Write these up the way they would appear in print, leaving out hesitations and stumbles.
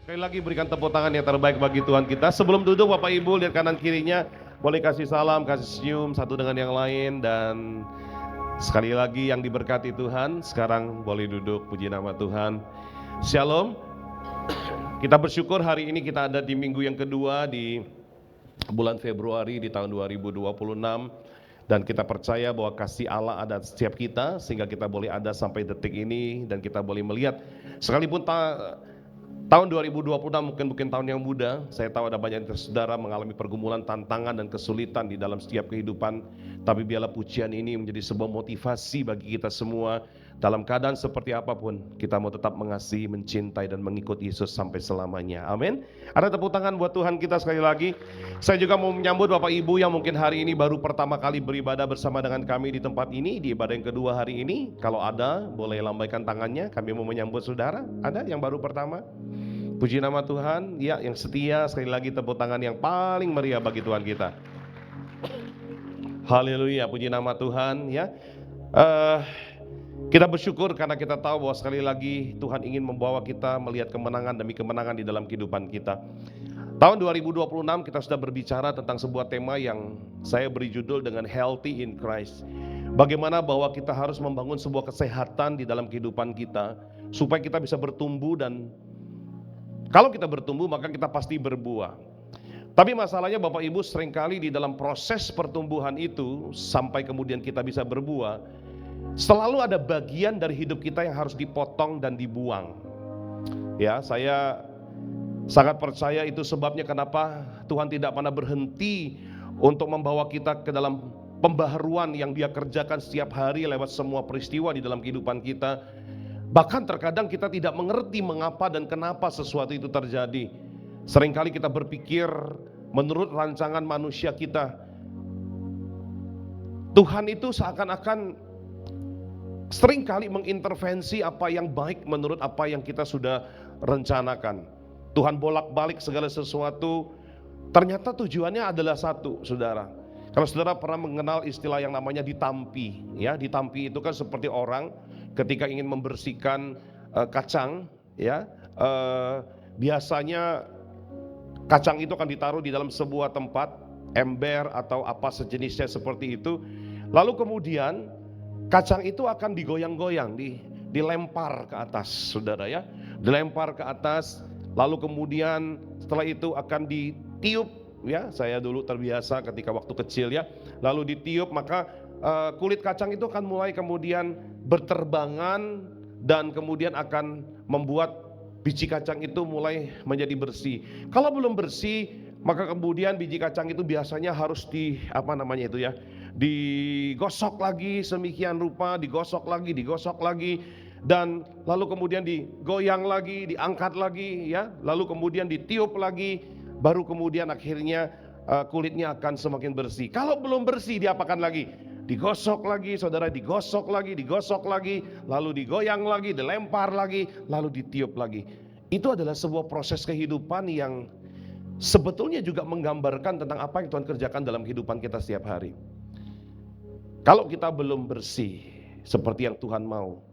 Sekali lagi berikan tepuk tangan yang terbaik bagi Tuhan kita. Sebelum duduk Bapak Ibu lihat kanan kirinya, boleh kasih salam, kasih senyum satu dengan yang lain. Dan sekali lagi yang diberkati Tuhan, sekarang boleh duduk, puji nama Tuhan. Shalom. Kita bersyukur hari ini kita ada di minggu yang kedua di bulan Februari di tahun 2026. Dan kita percaya bahwa kasih Allah ada setiap kita, sehingga kita boleh ada sampai detik ini. Dan kita boleh melihat, sekalipun tahun 2026 mungkin tahun yang muda, saya tahu ada banyak saudara mengalami pergumulan, tantangan dan kesulitan di dalam setiap kehidupan. Tapi biarlah pujian ini menjadi sebuah motivasi bagi kita semua. Dalam keadaan seperti apapun, kita mau tetap mengasihi, mencintai dan mengikut Yesus sampai selamanya. Amin. Ada tepuk tangan buat Tuhan kita sekali lagi. Saya juga mau menyambut Bapak Ibu yang mungkin hari ini baru pertama kali beribadah bersama dengan kami di tempat ini, di ibadah yang kedua hari ini. Kalau ada, boleh lambaikan tangannya, kami mau menyambut saudara. Ada yang baru pertama? Puji nama Tuhan, ya yang setia, sekali lagi tepuk tangan yang paling meriah bagi Tuhan kita. Haleluya, puji nama Tuhan ya. Kita bersyukur karena kita tahu bahwa sekali lagi Tuhan ingin membawa kita melihat kemenangan demi kemenangan di dalam kehidupan kita. Tahun 2026 kita sudah berbicara tentang sebuah tema yang saya beri judul dengan Healthy in Christ. Bagaimana bahwa kita harus membangun sebuah kesehatan di dalam kehidupan kita supaya kita bisa bertumbuh, dan kalau kita bertumbuh maka kita pasti berbuah. Tapi masalahnya Bapak Ibu, seringkali di dalam proses pertumbuhan itu sampai kemudian kita bisa berbuah, selalu ada bagian dari hidup kita yang harus dipotong dan dibuang. Ya, saya sangat percaya itu sebabnya kenapa Tuhan tidak pernah berhenti untuk membawa kita ke dalam pembaharuan yang Dia kerjakan setiap hari lewat semua peristiwa di dalam kehidupan kita. Bahkan terkadang kita tidak mengerti mengapa dan kenapa sesuatu itu terjadi. Seringkali kita berpikir menurut rancangan manusia kita, Tuhan itu seakan-akan seringkali mengintervensi apa yang baik menurut apa yang kita sudah rencanakan. Tuhan bolak-balik segala sesuatu. Ternyata tujuannya adalah satu, saudara. Kalau saudara pernah mengenal istilah yang namanya ditampi, ya, ditampi itu kan seperti orang ketika ingin membersihkan kacang, ya, biasanya kacang itu akan ditaruh di dalam sebuah tempat, ember atau apa sejenisnya seperti itu. Lalu kemudian kacang itu akan digoyang-goyang, dilempar ke atas, saudara ya, dilempar ke atas. Lalu kemudian setelah itu akan ditiup, ya, saya dulu terbiasa ketika waktu kecil ya. Lalu ditiup maka kulit kacang itu akan mulai kemudian berterbangan dan kemudian akan membuat biji kacang itu mulai menjadi bersih. Kalau belum bersih, maka kemudian biji kacang itu biasanya harus digosok lagi semikian rupa, digosok lagi, dan lalu kemudian digoyang lagi, diangkat lagi, ya, lalu kemudian ditiup lagi, baru kemudian akhirnya kulitnya akan semakin bersih. Kalau belum bersih, diapakan lagi? Digosok lagi, saudara, digosok lagi, lalu digoyang lagi, dilempar lagi, lalu ditiup lagi. Itu adalah sebuah proses kehidupan yang sebetulnya juga menggambarkan tentang apa yang Tuhan kerjakan dalam kehidupan kita setiap hari. Kalau kita belum bersih seperti yang Tuhan mau,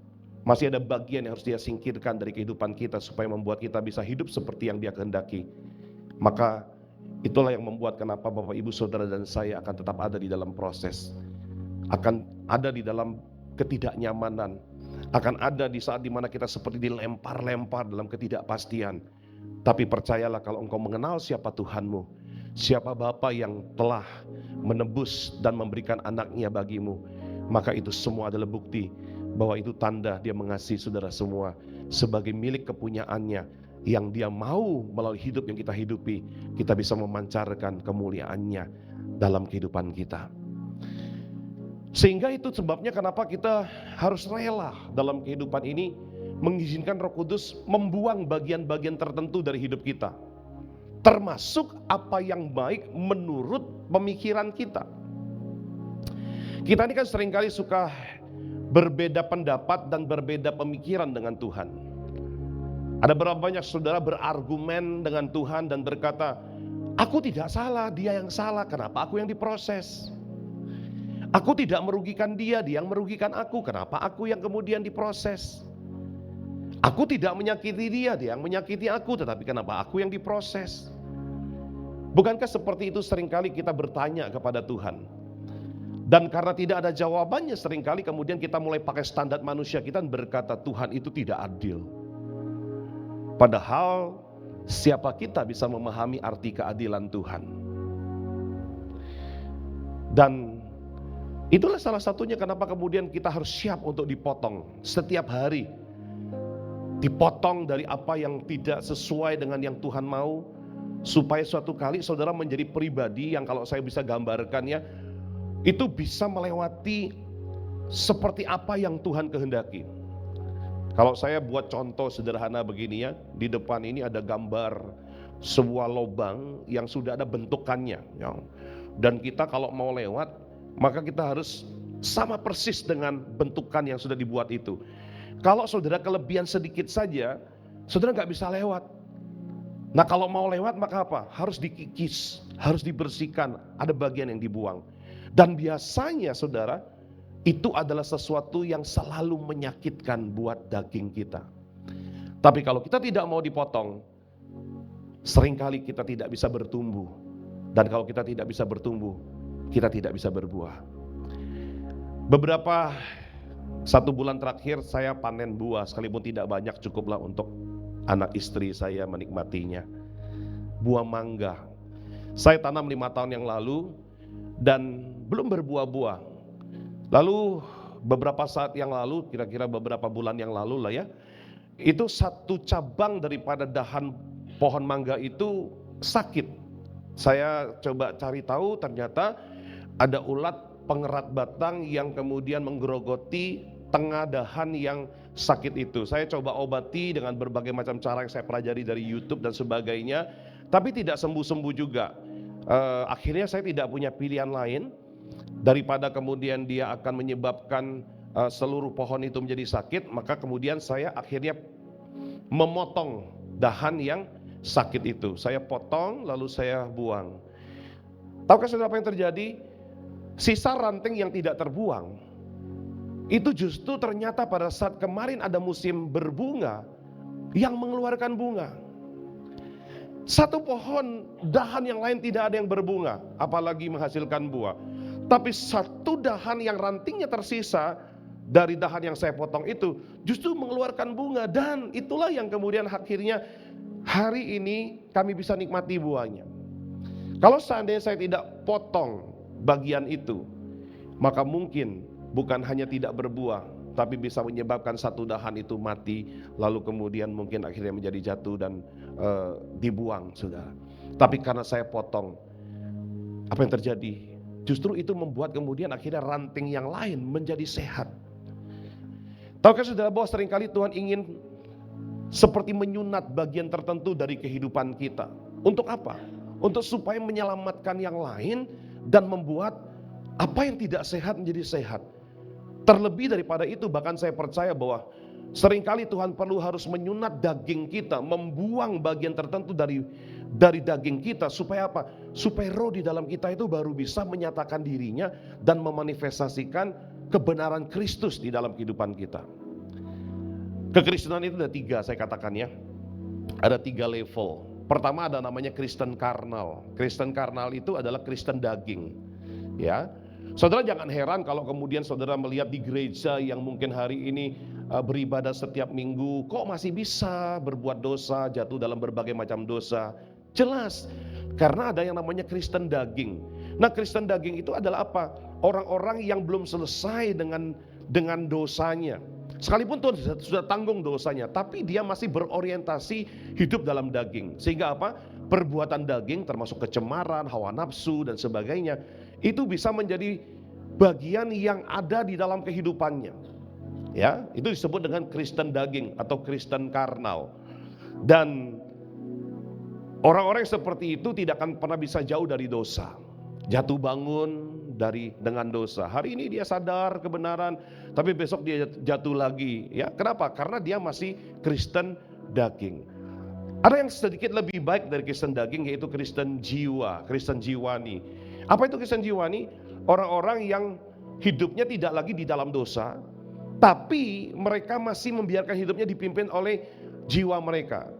masih ada bagian yang harus Dia singkirkan dari kehidupan kita supaya membuat kita bisa hidup seperti yang Dia kehendaki. Maka itulah yang membuat kenapa Bapak Ibu Saudara dan saya akan tetap ada di dalam proses, akan ada di dalam ketidaknyamanan, akan ada di saat dimana kita seperti dilempar-lempar dalam ketidakpastian. Tapi percayalah, kalau engkau mengenal siapa Tuhanmu, siapa Bapa yang telah menebus dan memberikan anaknya bagimu, maka itu semua adalah bukti bahwa itu tanda Dia mengasihi saudara semua sebagai milik kepunyaannya, yang Dia mau melalui hidup yang kita hidupi, kita bisa memancarkan kemuliaannya dalam kehidupan kita. Sehingga itu sebabnya kenapa kita harus rela dalam kehidupan ini mengizinkan Roh Kudus membuang bagian-bagian tertentu dari hidup kita, termasuk apa yang baik menurut pemikiran kita. Kita ini kan seringkali suka berbeda pendapat dan berbeda pemikiran dengan Tuhan. Ada berapa banyak saudara berargumen dengan Tuhan dan berkata, aku tidak salah, Dia yang salah, kenapa aku yang diproses? Aku tidak merugikan dia yang merugikan aku, kenapa aku yang kemudian diproses? Aku tidak menyakiti dia yang menyakiti aku, tetapi kenapa aku yang diproses? Bukankah seperti itu seringkali kita bertanya kepada Tuhan? Dan karena tidak ada jawabannya, seringkali kemudian kita mulai pakai standar manusia kita dan berkata Tuhan itu tidak adil. Padahal siapa kita bisa memahami arti keadilan Tuhan? Dan itulah salah satunya kenapa kemudian kita harus siap untuk dipotong setiap hari. Dipotong dari apa yang tidak sesuai dengan yang Tuhan mau, supaya suatu kali saudara menjadi pribadi yang kalau saya bisa gambarkannya, itu bisa melewati seperti apa yang Tuhan kehendaki. Kalau saya buat contoh sederhana begini ya, di depan ini ada gambar sebuah lubang yang sudah ada bentukannya ya. Dan kita kalau mau lewat, maka kita harus sama persis dengan bentukan yang sudah dibuat itu. Kalau saudara kelebihan sedikit saja, saudara nggak bisa lewat. Nah kalau mau lewat maka apa? Harus dikikis, harus dibersihkan, ada bagian yang dibuang. Dan biasanya saudara, itu adalah sesuatu yang selalu menyakitkan buat daging kita. Tapi kalau kita tidak mau dipotong, seringkali kita tidak bisa bertumbuh. Dan kalau kita tidak bisa bertumbuh, kita tidak bisa berbuah. Beberapa 1 bulan terakhir saya panen buah, sekalipun tidak banyak, cukuplah untuk anak istri saya menikmatinya. Buah mangga. Saya tanam 5 tahun yang lalu dan belum berbuah-buah. Lalu beberapa saat yang lalu, kira-kira beberapa bulan yang lalu lah ya, itu satu cabang daripada dahan pohon mangga itu sakit. Saya coba cari tahu, ternyata ada ulat pengerat batang yang kemudian menggerogoti tengah dahan yang sakit itu. Saya coba obati dengan berbagai macam cara yang saya pelajari dari YouTube dan sebagainya, tapi tidak sembuh-sembuh juga. Akhirnya saya tidak punya pilihan lain daripada kemudian dia akan menyebabkan seluruh pohon itu menjadi sakit, maka kemudian saya akhirnya memotong dahan yang sakit itu. Saya potong lalu saya buang. Tahukah saudara apa yang terjadi? Sisa ranting yang tidak terbuang itu justru ternyata pada saat kemarin ada musim berbunga yang mengeluarkan bunga. Satu pohon dahan yang lain tidak ada yang berbunga, apalagi menghasilkan buah. Tapi satu dahan yang rantingnya tersisa dari dahan yang saya potong itu justru mengeluarkan bunga. Dan itulah yang kemudian akhirnya hari ini kami bisa nikmati buahnya. Kalau seandainya saya tidak potong bagian itu, maka mungkin bukan hanya tidak berbuah, tapi bisa menyebabkan satu dahan itu mati, lalu kemudian mungkin akhirnya menjadi jatuh dan dibuang, saudara. Tapi karena saya potong, apa yang terjadi? Justru itu membuat kemudian akhirnya ranting yang lain menjadi sehat. Tahukah saudara bahwa seringkali Tuhan ingin seperti menyunat bagian tertentu dari kehidupan kita. Untuk apa? Untuk supaya menyelamatkan yang lain dan membuat apa yang tidak sehat menjadi sehat. Terlebih daripada itu, bahkan saya percaya bahwa seringkali Tuhan perlu harus menyunat daging kita, membuang bagian tertentu dari daging kita, supaya apa? Supaya roh di dalam kita itu baru bisa menyatakan dirinya dan memanifestasikan kebenaran Kristus di dalam kehidupan kita. Kekristenan itu ada 3, saya katakan ya. Ada 3 level. Pertama ada namanya Kristen karnal. Kristen karnal itu adalah Kristen daging. Ya. Saudara jangan heran kalau kemudian saudara melihat di gereja yang mungkin hari ini beribadah setiap minggu, kok masih bisa berbuat dosa, jatuh dalam berbagai macam dosa. Jelas, karena ada yang namanya Kristen daging. Nah, Kristen daging itu adalah apa? Orang-orang yang belum selesai dengan dosanya. Sekalipun Tuhan sudah tanggung dosanya, tapi dia masih berorientasi hidup dalam daging. Sehingga apa? Perbuatan daging termasuk kecemaran, hawa nafsu dan sebagainya, itu bisa menjadi bagian yang ada di dalam kehidupannya. Ya, itu disebut dengan Kristen daging atau Kristen karnal. Dan orang-orang seperti itu tidak akan pernah bisa jauh dari dosa. Jatuh bangun dengan dosa. Hari ini dia sadar kebenaran, tapi besok dia jatuh lagi. Ya, kenapa? Karena dia masih Kristen daging. Ada yang sedikit lebih baik dari Kristen daging, yaitu Kristen jiwa, Kristen jiwani. Apa itu Kristen jiwani? Orang-orang yang hidupnya tidak lagi di dalam dosa, tapi mereka masih membiarkan hidupnya dipimpin oleh jiwa mereka.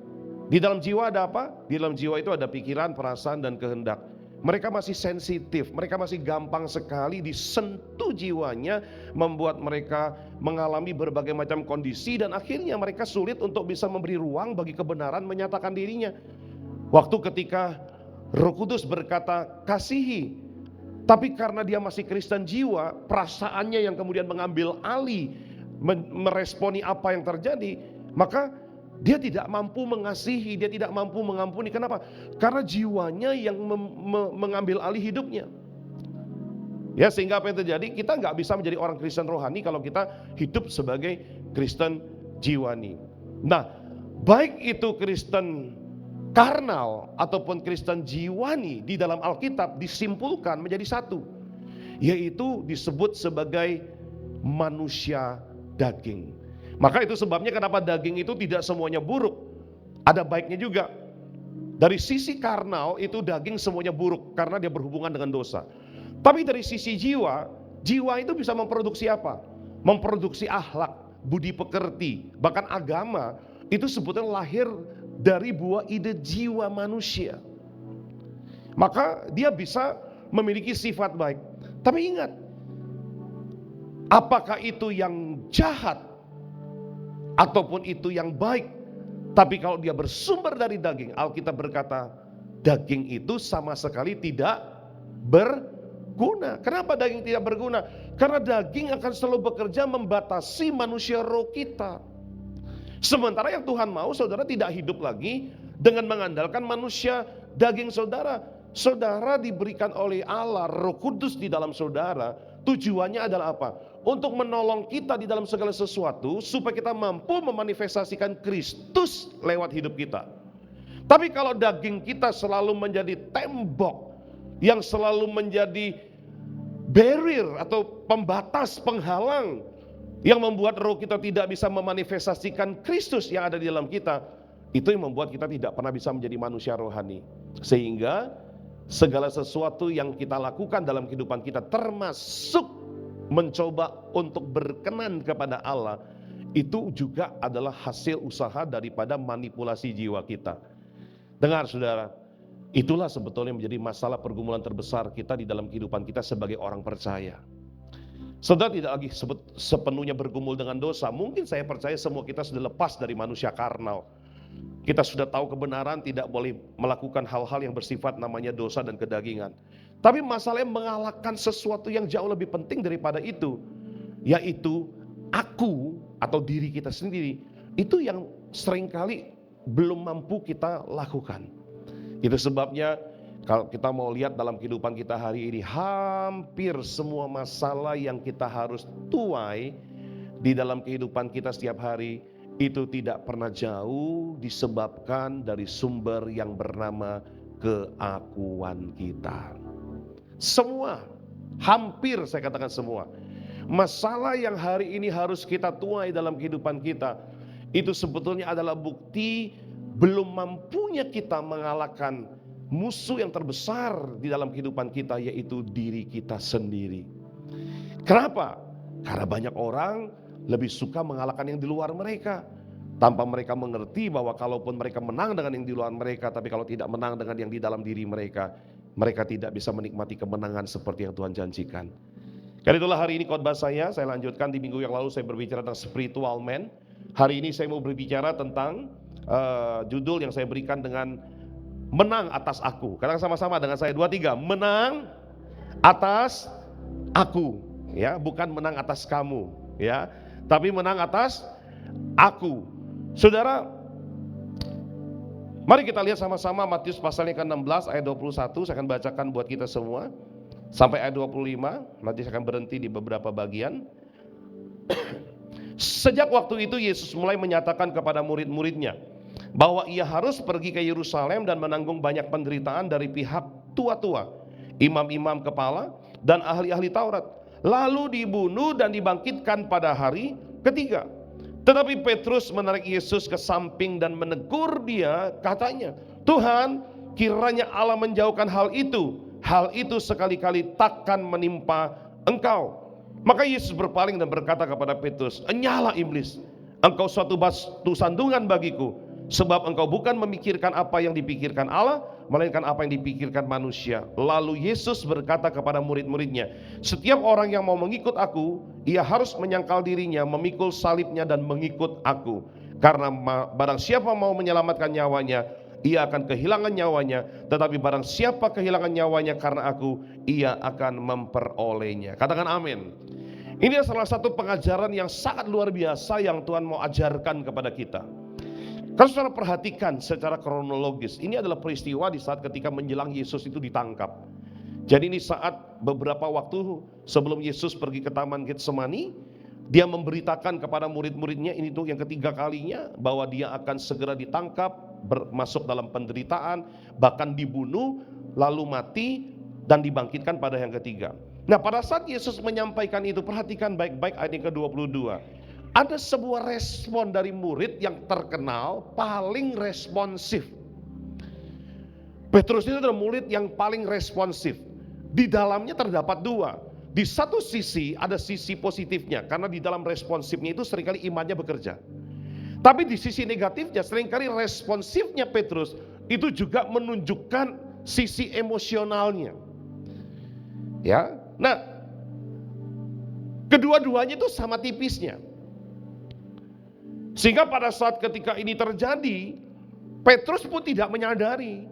Di dalam jiwa ada apa? Di dalam jiwa itu ada pikiran, perasaan, dan kehendak. Mereka masih sensitif, mereka masih gampang sekali disentuh jiwanya, membuat mereka mengalami berbagai macam kondisi, dan akhirnya mereka sulit untuk bisa memberi ruang bagi kebenaran menyatakan dirinya. Waktu ketika Roh Kudus berkata, kasihi, tapi karena dia masih Kristen jiwa, perasaannya yang kemudian mengambil alih, meresponi apa yang terjadi, maka dia tidak mampu mengasihi, dia tidak mampu mengampuni. Kenapa? Karena jiwanya yang mengambil alih hidupnya. Ya, sehingga apa yang terjadi? Kita nggak bisa menjadi orang Kristen rohani kalau kita hidup sebagai Kristen jiwani. Nah, baik itu Kristen karnal ataupun Kristen jiwani di dalam Alkitab disimpulkan menjadi satu, yaitu disebut sebagai manusia daging. Maka itu sebabnya kenapa daging itu tidak semuanya buruk, ada baiknya juga. Dari sisi karnal itu daging semuanya buruk karena dia berhubungan dengan dosa. Tapi dari sisi jiwa, jiwa itu bisa memproduksi apa? Memproduksi akhlak, budi pekerti, bahkan agama. Itu sebetulnya lahir dari buah ide jiwa manusia. Maka dia bisa memiliki sifat baik. Tapi ingat, apakah itu yang jahat ataupun itu yang baik? Tapi kalau dia bersumber dari daging, Alkitab berkata daging itu sama sekali tidak berguna. Kenapa daging tidak berguna? Karena daging akan selalu bekerja membatasi manusia roh kita. Sementara yang Tuhan mau, saudara tidak hidup lagi dengan mengandalkan manusia daging saudara. Saudara diberikan oleh Allah Roh Kudus di dalam saudara. Tujuannya adalah apa? Untuk menolong kita di dalam segala sesuatu, supaya kita mampu memanifestasikan Kristus lewat hidup kita. Tapi kalau daging kita selalu menjadi tembok, yang selalu menjadi barrier atau pembatas, penghalang, yang membuat roh kita tidak bisa memanifestasikan Kristus yang ada di dalam kita, itu yang membuat kita tidak pernah bisa menjadi manusia rohani. Sehingga segala sesuatu yang kita lakukan dalam kehidupan kita, termasuk mencoba untuk berkenan kepada Allah, itu juga adalah hasil usaha daripada manipulasi jiwa kita. Dengar saudara, itulah sebetulnya menjadi masalah pergumulan terbesar kita di dalam kehidupan kita sebagai orang percaya. Saudara tidak lagi sepenuhnya bergumul dengan dosa. Mungkin saya percaya semua kita sudah lepas dari manusia karnal. Kita sudah tahu kebenaran, tidak boleh melakukan hal-hal yang bersifat namanya dosa dan kedagingan. Tapi masalahnya mengalahkan sesuatu yang jauh lebih penting daripada itu, yaitu aku atau diri kita sendiri. Itu yang seringkali belum mampu kita lakukan. Itu sebabnya kalau kita mau lihat dalam kehidupan kita hari ini, hampir semua masalah yang kita harus tuai di dalam kehidupan kita setiap hari, itu tidak pernah jauh disebabkan dari sumber yang bernama keakuan kita. Semua, hampir saya katakan semua, masalah yang hari ini harus kita tuai dalam kehidupan kita, itu sebetulnya adalah bukti belum mampunya kita mengalahkan musuh yang terbesar di dalam kehidupan kita, yaitu diri kita sendiri. Kenapa? Karena banyak orang lebih suka mengalahkan yang di luar mereka, tanpa mereka mengerti bahwa kalaupun mereka menang dengan yang di luar mereka, tapi kalau tidak menang dengan yang di dalam diri mereka, mereka tidak bisa menikmati kemenangan seperti yang Tuhan janjikan. Karena itulah hari ini khotbah saya lanjutkan. Di minggu yang lalu saya berbicara tentang spiritual man. Hari ini saya mau berbicara tentang judul yang saya berikan dengan menang atas aku. Katakan sama-sama dengan saya, 2, 3, menang atas aku, ya, bukan menang atas kamu, ya, tapi menang atas aku. Saudara, mari kita lihat sama-sama Matius pasalnya ke-16 ayat 21. Saya akan bacakan buat kita semua sampai ayat 25. Nanti saya akan berhenti di beberapa bagian. Sejak waktu itu Yesus mulai menyatakan kepada murid-muridnya bahwa ia harus pergi ke Yerusalem dan menanggung banyak penderitaan dari pihak tua-tua, imam-imam kepala, dan ahli-ahli Taurat, lalu dibunuh dan dibangkitkan pada hari ketiga. Tetapi Petrus menarik Yesus ke samping dan menegur dia, katanya, Tuhan, kiranya Allah menjauhkan hal itu sekali-kali takkan menimpa engkau. Maka Yesus berpaling dan berkata kepada Petrus, "Enyala iblis, engkau suatu batu sandungan bagiku, sebab engkau bukan memikirkan apa yang dipikirkan Allah, melainkan apa yang dipikirkan manusia." Lalu Yesus berkata kepada murid-muridnya, "Setiap orang yang mau mengikut aku, ia harus menyangkal dirinya, memikul salibnya dan mengikut aku. Karena barang siapa mau menyelamatkan nyawanya, ia akan kehilangan nyawanya. Tetapi barang siapa kehilangan nyawanya karena aku, ia akan memperolehnya." Katakan amin. Ini adalah salah satu pengajaran yang sangat luar biasa yang Tuhan mau ajarkan kepada kita. Kalau saudara perhatikan secara kronologis, ini adalah peristiwa di saat ketika menjelang Yesus itu ditangkap. Jadi ini saat beberapa waktu sebelum Yesus pergi ke Taman Getsemani, dia memberitakan kepada murid-muridnya, ini tuh yang ketiga kalinya, bahwa dia akan segera ditangkap, masuk dalam penderitaan, bahkan dibunuh, lalu mati, dan dibangkitkan pada yang ketiga. Nah, pada saat Yesus menyampaikan itu, perhatikan baik-baik ayat yang ke-22. Ada sebuah respon dari murid yang terkenal paling responsif. Petrus itu adalah murid yang paling responsif. Di dalamnya terdapat dua. Di satu sisi ada sisi positifnya, karena di dalam responsifnya itu seringkali imannya bekerja. Tapi di sisi negatifnya, seringkali responsifnya Petrus itu juga menunjukkan sisi emosionalnya. Ya, nah, kedua-duanya itu sama tipisnya. Sehingga pada saat ketika ini terjadi, Petrus pun tidak menyadari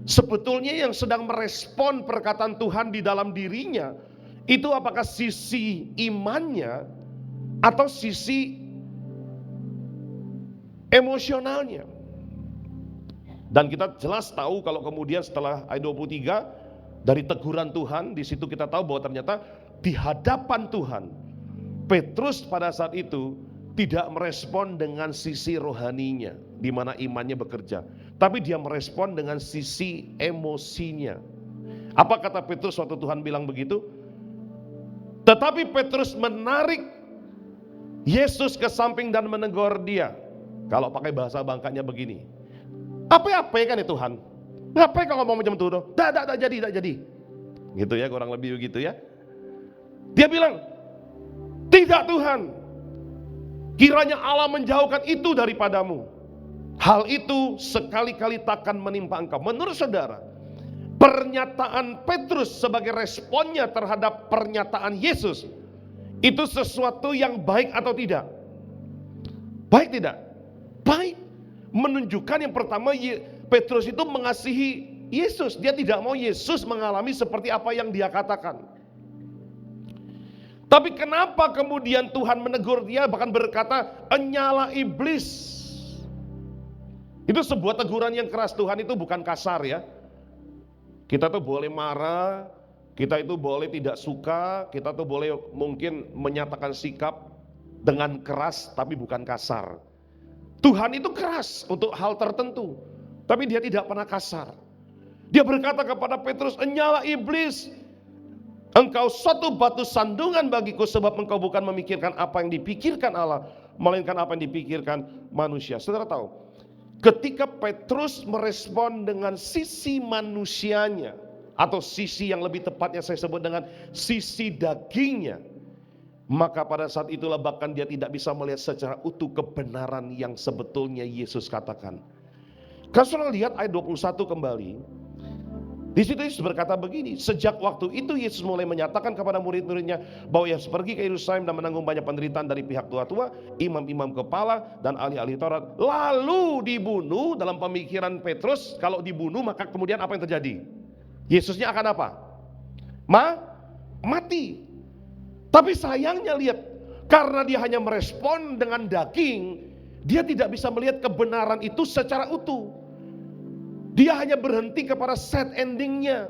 sebetulnya yang sedang merespon perkataan Tuhan di dalam dirinya itu apakah sisi imannya atau sisi emosionalnya. Dan kita jelas tahu kalau kemudian setelah ayat 23 dari teguran Tuhan, di situ kita tahu bahwa ternyata di hadapan Tuhan, Petrus pada saat itu tidak merespon dengan sisi rohaninya, di mana imannya bekerja, tapi dia merespon dengan sisi emosinya. Apa kata Petrus waktu Tuhan bilang begitu? Tetapi Petrus menarik Yesus ke samping dan menegur dia. Kalau pakai bahasa bangkanya begini, apa kan ya Tuhan? Ngapain kalau ngomong macam itu? Tak jadi. Gitu ya, kurang lebih begitu ya. Dia bilang, "Tidak Tuhan, kiranya Allah menjauhkan itu daripadamu. Hal itu sekali-kali takkan menimpa engkau." Menurut saudara, pernyataan Petrus sebagai responnya terhadap pernyataan Yesus, itu sesuatu yang baik atau tidak? Baik tidak? Baik. Menunjukkan yang pertama, Petrus itu mengasihi Yesus. Dia tidak mau Yesus mengalami seperti apa yang dia katakan. Tapi kenapa kemudian Tuhan menegur dia, bahkan berkata, "Enyala iblis." Itu sebuah teguran yang keras. Tuhan itu bukan kasar ya. Kita tuh boleh marah, kita itu boleh tidak suka, kita tuh boleh mungkin menyatakan sikap dengan keras, tapi bukan kasar. Tuhan itu keras untuk hal tertentu, tapi dia tidak pernah kasar. Dia berkata kepada Petrus, "Enyala iblis, engkau suatu batu sandungan bagiku, sebab engkau bukan memikirkan apa yang dipikirkan Allah, melainkan apa yang dipikirkan manusia." Saudara tahu, ketika Petrus merespon dengan sisi manusianya, atau sisi yang lebih tepatnya saya sebut dengan sisi dagingnya, maka pada saat itulah bahkan dia tidak bisa melihat secara utuh kebenaran yang sebetulnya Yesus katakan. Kalau saudara lihat ayat 21 kembali, di situ Yesus berkata begini, "Sejak waktu itu Yesus mulai menyatakan kepada murid-muridnya bahwa ia harus pergi ke Yerusalem dan menanggung banyak penderitaan dari pihak tua-tua, imam-imam kepala, dan ahli-ahli Taurat, lalu dibunuh." Dalam pemikiran Petrus, kalau dibunuh maka kemudian apa yang terjadi? Yesusnya akan apa? Mati. Tapi sayangnya lihat, karena dia hanya merespon dengan daging, dia tidak bisa melihat kebenaran itu secara utuh. Dia hanya berhenti kepada sad endingnya,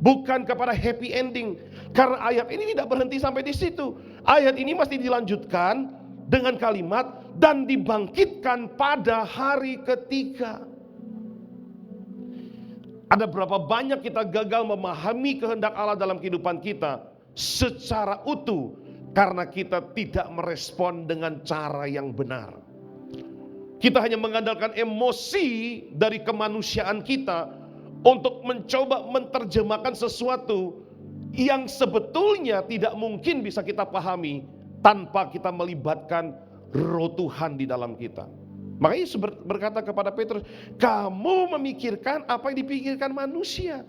bukan kepada happy ending. Karena ayat ini tidak berhenti sampai di situ. Ayat ini masih dilanjutkan dengan kalimat, "dan dibangkitkan pada hari ketiga." Ada berapa banyak kita gagal memahami kehendak Allah dalam kehidupan kita secara utuh karena kita tidak merespon dengan cara yang benar. Kita hanya mengandalkan emosi dari kemanusiaan kita untuk mencoba menerjemahkan sesuatu yang sebetulnya tidak mungkin bisa kita pahami tanpa kita melibatkan Roh Tuhan di dalam kita. Makanya Yesus berkata kepada Petrus, kamu memikirkan apa yang dipikirkan manusia,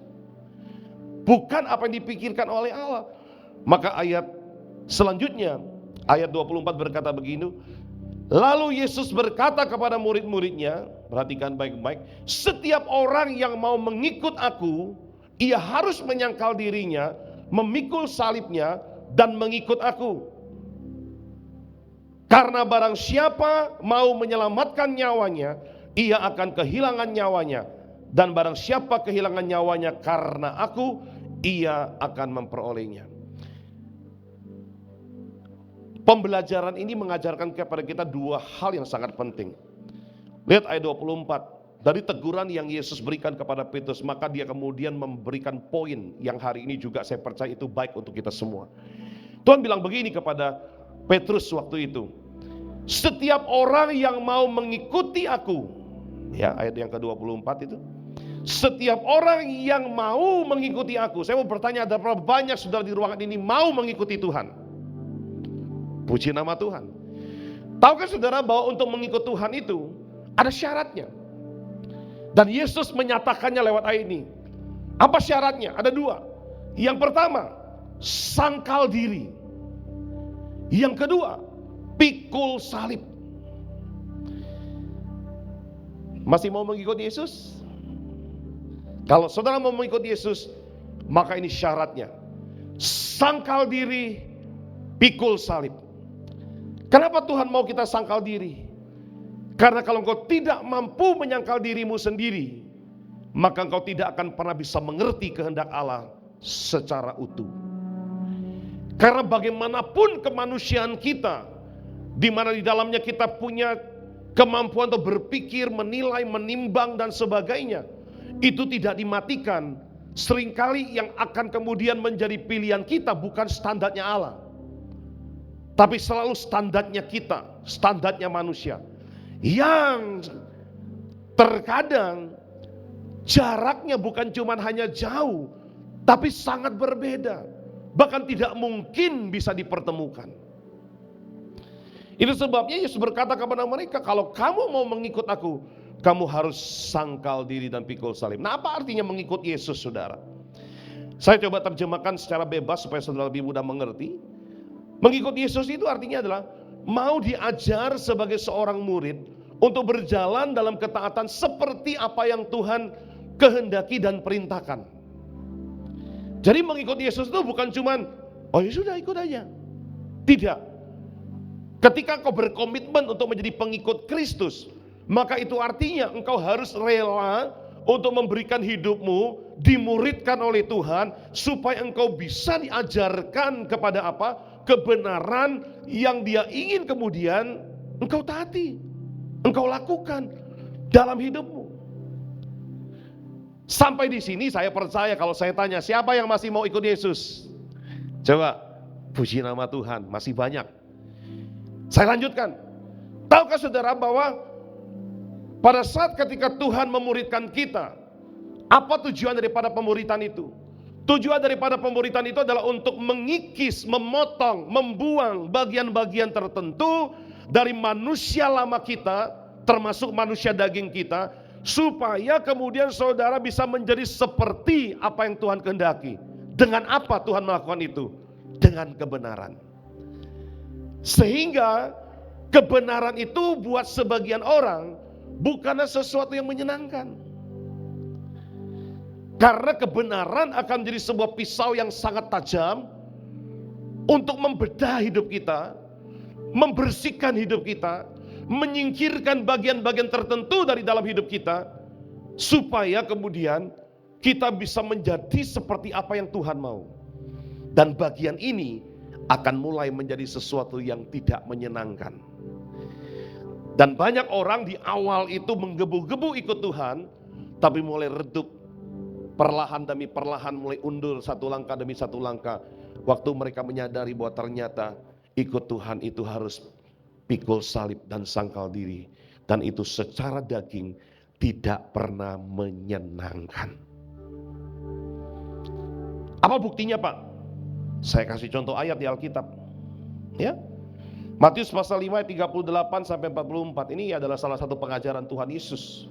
bukan apa yang dipikirkan oleh Allah. Maka ayat selanjutnya, ayat 24 berkata begini, lalu Yesus berkata kepada murid-muridnya, perhatikan baik-baik, setiap orang yang mau mengikut aku, ia harus menyangkal dirinya, memikul salibnya, dan mengikut aku. Karena barang siapa mau menyelamatkan nyawanya, ia akan kehilangan nyawanya. Dan barang siapa kehilangan nyawanya karena aku, ia akan memperolehnya. Pembelajaran ini mengajarkan kepada kita dua hal yang sangat penting. Lihat ayat 24. Dari teguran yang Yesus berikan kepada Petrus, maka dia kemudian memberikan poin yang hari ini juga saya percaya itu baik untuk kita semua. Tuhan bilang begini kepada Petrus waktu itu, setiap orang yang mau mengikuti aku, ya ayat yang ke-24 itu, setiap orang yang mau mengikuti aku. Saya mau bertanya, ada berapa banyak saudara di ruangan ini mau mengikuti Tuhan? Puji nama Tuhan. Tahukah saudara bahwa untuk mengikut Tuhan itu ada syaratnya? Dan Yesus menyatakannya lewat ayat ini. Apa syaratnya? Ada dua. Yang pertama, sangkal diri. Yang kedua, pikul salib. Masih mau mengikuti Yesus? Kalau saudara mau mengikuti Yesus, maka ini syaratnya. Sangkal diri, pikul salib. Kenapa Tuhan mau kita sangkal diri? Karena kalau engkau tidak mampu menyangkal dirimu sendiri, maka engkau tidak akan pernah bisa mengerti kehendak Allah secara utuh. Karena bagaimanapun kemanusiaan kita, di mana di dalamnya kita punya kemampuan untuk berpikir, menilai, menimbang dan sebagainya, itu tidak dimatikan. Seringkali yang akan kemudian menjadi pilihan kita bukan standarnya Allah, tapi selalu standarnya kita, standarnya manusia. Yang terkadang jaraknya bukan cuma hanya jauh, tapi sangat berbeda. Bahkan tidak mungkin bisa dipertemukan. Itu sebabnya Yesus berkata kepada mereka, kalau kamu mau mengikut aku, kamu harus sangkal diri dan pikul salib. Nah, apa artinya mengikut Yesus, saudara? Saya coba terjemahkan secara bebas supaya saudara lebih mudah mengerti. Mengikut Yesus itu artinya adalah mau diajar sebagai seorang murid untuk berjalan dalam ketaatan seperti apa yang Tuhan kehendaki dan perintahkan. Jadi mengikut Yesus itu bukan cuman, oh ya sudah ikut aja. Tidak. Ketika engkau berkomitmen untuk menjadi pengikut Kristus, maka itu artinya engkau harus rela untuk memberikan hidupmu, dimuridkan oleh Tuhan, supaya engkau bisa diajarkan kepada apa? Kebenaran yang Dia ingin kemudian engkau taati, engkau lakukan dalam hidupmu. Sampai di sini saya percaya kalau saya tanya siapa yang masih mau ikut Yesus? Coba, puji nama Tuhan, masih banyak. Saya lanjutkan. Tahukah saudara bahwa pada saat ketika Tuhan memuridkan kita, apa tujuan daripada pemuridan itu? Tujuan daripada pemuridan itu adalah untuk mengikis, memotong, membuang bagian-bagian tertentu dari manusia lama kita, termasuk manusia daging kita, supaya kemudian saudara bisa menjadi seperti apa yang Tuhan kehendaki. Dengan apa Tuhan melakukan itu? Dengan kebenaran. Sehingga kebenaran itu buat sebagian orang bukanlah sesuatu yang menyenangkan. Karena kebenaran akan menjadi sebuah pisau yang sangat tajam untuk membedah hidup kita, membersihkan hidup kita, menyingkirkan bagian-bagian tertentu dari dalam hidup kita, supaya kemudian kita bisa menjadi seperti apa yang Tuhan mau. Dan bagian ini akan mulai menjadi sesuatu yang tidak menyenangkan. Dan banyak orang di awal itu menggebu-gebu ikut Tuhan, tapi mulai redup. Perlahan demi perlahan mulai undur satu langkah demi satu langkah. Waktu mereka menyadari bahwa ternyata ikut Tuhan itu harus pikul salib dan sangkal diri. Dan itu secara daging tidak pernah menyenangkan. Apa buktinya, Pak? Saya kasih contoh ayat di Alkitab. Ya. Matius pasal 5 ayat 38 sampai 44. Ini adalah salah satu pengajaran Tuhan Yesus.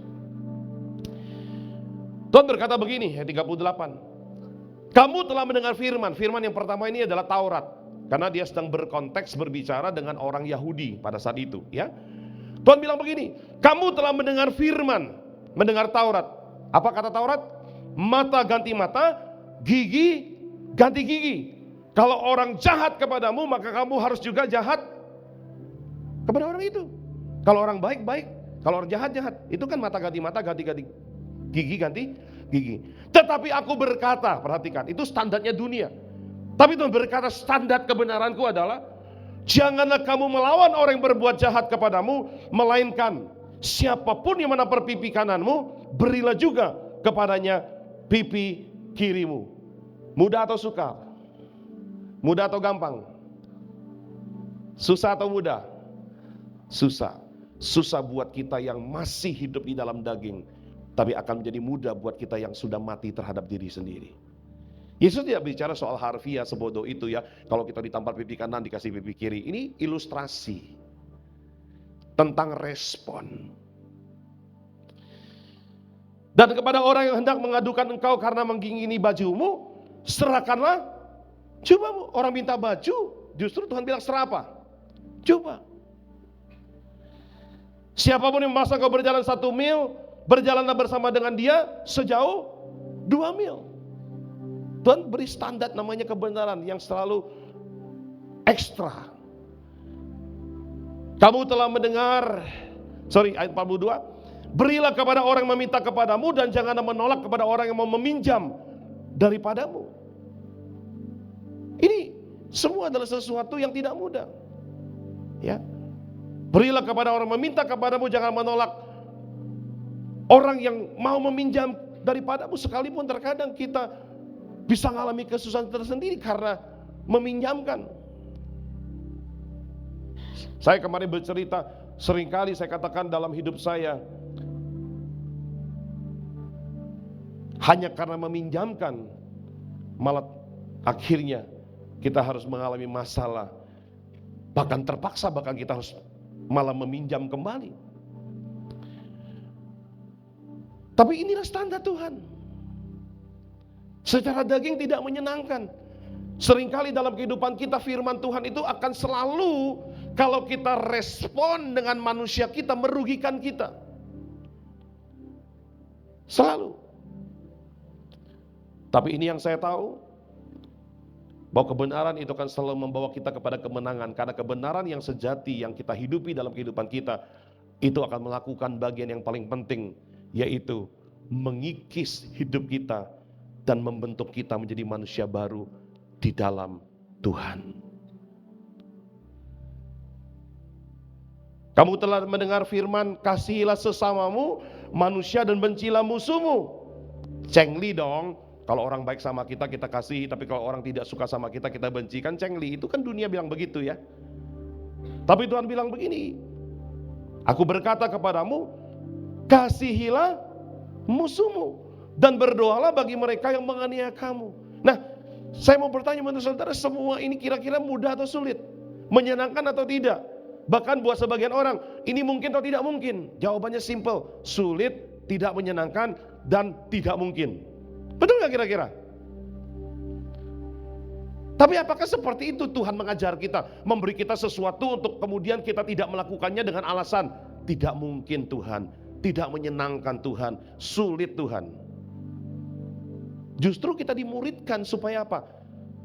Tuhan berkata begini, ayat 38. Kamu telah mendengar firman. Firman yang pertama ini adalah Taurat. Karena dia sedang berkonteks berbicara dengan orang Yahudi pada saat itu, ya. Tuhan bilang begini, kamu telah mendengar firman, mendengar Taurat. Apa kata Taurat? Mata ganti mata, gigi ganti gigi. Kalau orang jahat kepadamu, maka kamu harus juga jahat kepada orang itu. Kalau orang baik, baik. Kalau orang jahat, jahat. Itu kan mata, ganti gigi ganti gigi. Tetapi aku berkata, perhatikan, itu standarnya dunia. Tapi Tuhan berkata standar kebenaranku adalah, janganlah kamu melawan orang yang berbuat jahat kepadamu, melainkan siapapun yang menampar pipi kananmu, berilah juga kepadanya pipi kirimu. Mudah atau sukar? Mudah atau gampang? Susah atau mudah? Susah. Susah buat kita yang masih hidup di dalam daging, tapi akan menjadi mudah buat kita yang sudah mati terhadap diri sendiri. Yesus tidak bicara soal harfiah sebodoh itu ya. Kalau kita ditampar pipi kanan dikasih pipi kiri. Ini ilustrasi tentang respon. Dan kepada orang yang hendak mengadukan engkau karena menggingini bajumu, serahkanlah jubamu. Orang minta baju, justru Tuhan bilang serah apa? Jubah. Siapapun yang memaksa kau berjalan 1 mil, berjalanlah bersama dengan dia sejauh 2 mil. Tuhan beri standar namanya kebenaran yang selalu ekstra. Kamu telah mendengar, ayat 42. Berilah kepada orang yang meminta kepadamu dan janganlah menolak kepada orang yang mau meminjam daripadamu. Ini semua adalah sesuatu yang tidak mudah. Ya. Berilah kepada orang yang meminta kepadamu, jangan menolak orang yang mau meminjam daripadamu. Sekalipun terkadang kita bisa mengalami kesusahan tersendiri karena meminjamkan. Saya kemarin bercerita, seringkali saya katakan dalam hidup saya, hanya karena meminjamkan, malah akhirnya kita harus mengalami masalah. Bahkan terpaksa, bahkan kita harus malah meminjam kembali. Tapi inilah standar Tuhan. Secara daging tidak menyenangkan. Seringkali dalam kehidupan kita firman Tuhan itu akan selalu, kalau kita respon dengan manusia kita, merugikan kita. Selalu. Tapi ini yang saya tahu, bahwa kebenaran itu akan selalu membawa kita kepada kemenangan. Karena kebenaran yang sejati yang kita hidupi dalam kehidupan kita, itu akan melakukan bagian yang paling penting, yaitu mengikis hidup kita dan membentuk kita menjadi manusia baru di dalam Tuhan. Kamu telah mendengar firman, kasihilah sesamamu manusia dan bencilah musuhmu. Cengli dong. Kalau orang baik sama kita, kita kasihi. Tapi kalau orang tidak suka sama kita, kita benci. Kan cengli. Itu kan dunia bilang begitu ya. Tapi Tuhan bilang begini, aku berkata kepadamu, kasihilah musuhmu dan berdoalah bagi mereka yang menganiaya kamu. Nah, saya mau bertanya menurut saudara, semua ini kira-kira mudah atau sulit? Menyenangkan atau tidak? Bahkan buat sebagian orang, ini mungkin atau tidak mungkin? Jawabannya simple, sulit, tidak menyenangkan, dan tidak mungkin. Betul gak kira-kira? Tapi apakah seperti itu Tuhan mengajar kita, memberi kita sesuatu untuk kemudian kita tidak melakukannya dengan alasan tidak mungkin Tuhan, tidak menyenangkan Tuhan, sulit Tuhan? Justru kita dimuridkan supaya apa?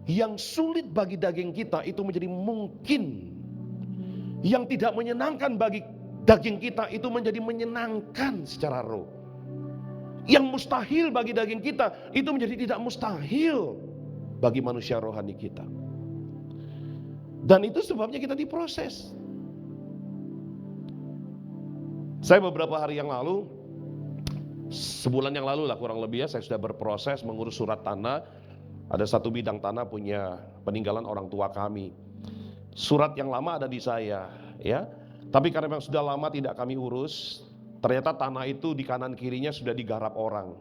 Yang sulit bagi daging kita itu menjadi mungkin. Yang tidak menyenangkan bagi daging kita itu menjadi menyenangkan secara roh. Yang mustahil bagi daging kita itu menjadi tidak mustahil bagi manusia rohani kita. Dan itu sebabnya kita diproses. Saya beberapa hari yang lalu, sebulan yang lalu lah kurang lebih ya, saya sudah berproses mengurus surat tanah. Ada satu bidang tanah punya peninggalan orang tua kami. Surat yang lama ada di saya, ya. Tapi karena memang sudah lama tidak kami urus, ternyata tanah itu di kanan kirinya sudah digarap orang.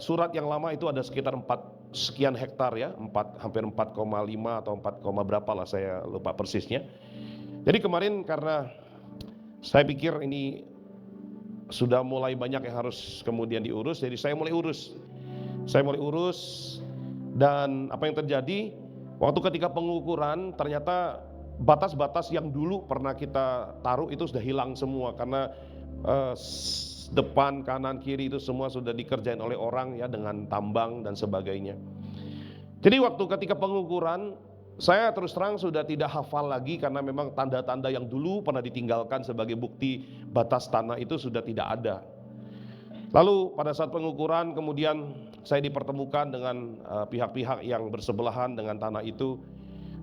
Surat yang lama itu ada sekitar sekian hektar ya, hampir 4,5 atau 4, berapa lah, saya lupa persisnya. Jadi kemarin karena saya pikir ini sudah mulai banyak yang harus kemudian diurus, jadi saya mulai urus. Dan apa yang terjadi waktu ketika pengukuran, ternyata batas-batas yang dulu pernah kita taruh itu sudah hilang semua karena depan, kanan, kiri itu semua sudah dikerjain oleh orang ya, dengan tambang dan sebagainya. Jadi waktu ketika pengukuran, saya terus terang sudah tidak hafal lagi karena memang tanda-tanda yang dulu pernah ditinggalkan sebagai bukti batas tanah itu sudah tidak ada. Lalu pada saat pengukuran kemudian saya dipertemukan dengan pihak-pihak yang bersebelahan dengan tanah itu,